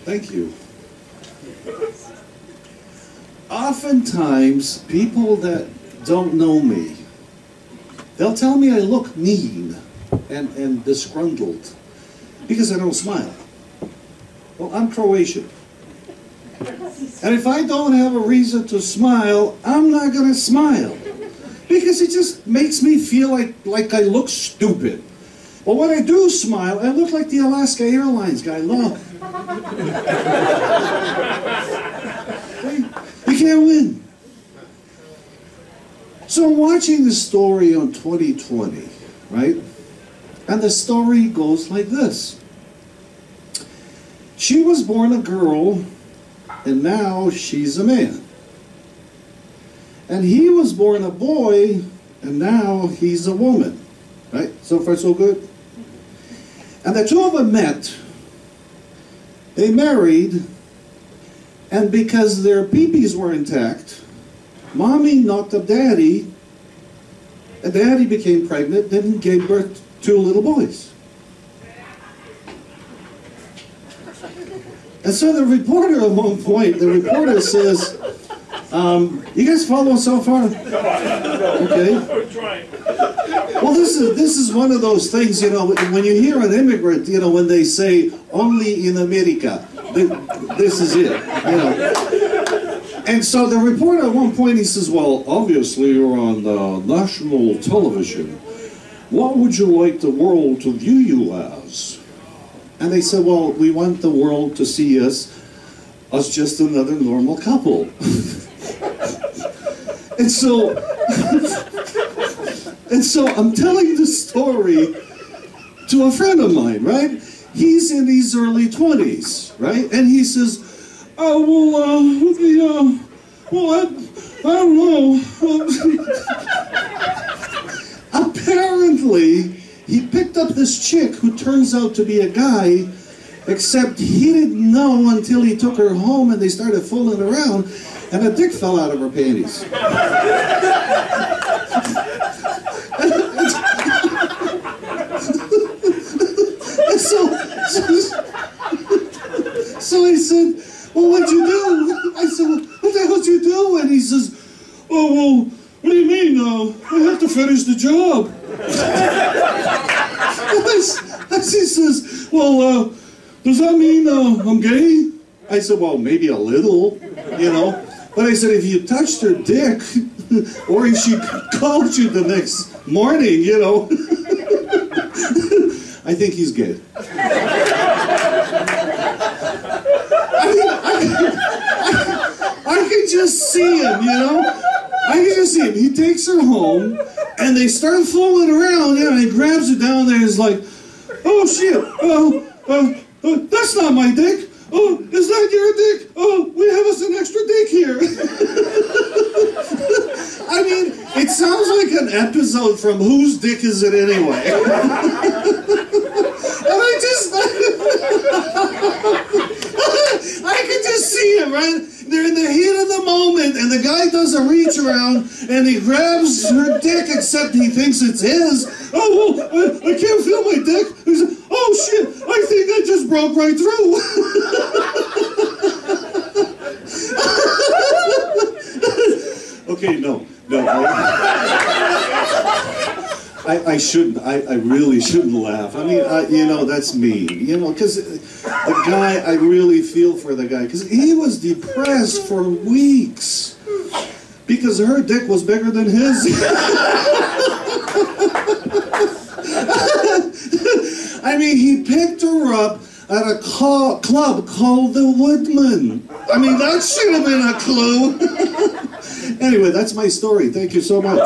Thank you. Oftentimes, people that don't know me, they'll tell me I look mean and disgruntled because I don't smile. Well, I'm Croatian. And if I don't have a reason to smile, I'm not going to smile. Because it just makes me feel like I look stupid. But when I do smile, I look like the Alaska Airlines guy. Look. You can't win. So I'm watching the story on 2020, right? And the story goes like this. She was born a girl, and now she's a man. And he was born a boy, and now he's a woman. Right? So far, so good? And the two of them met, they married, and because their peepees were intact, mommy knocked up daddy, and daddy became pregnant and gave birth to 2 little boys. And so the reporter at one point, the reporter says, you guys follow so far? Okay. Well, this is one of those things, you know, when you hear an immigrant, you know, when they say, only in America, this is it, you know. And so the reporter at one point, he says, well, obviously you're on national television. What would you like the world to view you as? And they said, well, we want the world to see us as just another normal couple. And so I'm telling this story to a friend of mine, right? He's in his early 20s, right? And he says, oh, well, I don't know. Apparently, he picked up this chick who turns out to be a guy, except he didn't know until he took her home and they started fooling around, and a dick fell out of her panties. So I said, well, what'd you do? I said, well, what the hell did you do? And he says, oh, well, what do you mean? I have to finish the job. He says, well, does that mean I'm gay? I said, well, maybe a little, you know. But I said, if you touched her dick, or if she called you the next morning, you know, I think he's gay. I can just see him, you know? I can just see him. He takes her home, and they start fooling around, and he grabs her down there and is like, oh, shit, that's not my dick. Oh, is that your dick? Oh, we have us an extra dick here. I mean, it sounds like an episode from Whose Dick Is It Anyway? And I can just see him, right? They're in the heat of the moment, and the guy does a reach around, and he grabs her dick, except he thinks it's his. Oh, well, I can't feel my dick. He said, oh, shit, I think I just broke right through. Okay, no. I shouldn't. I really shouldn't laugh. I mean, you know, that's me. You know, because the guy, I really feel for the guy. Because he was depressed for weeks. Because her dick was bigger than his. I mean, he picked her up at a club called the Woodman. I mean, that should have been a clue. Anyway, that's my story. Thank you so much.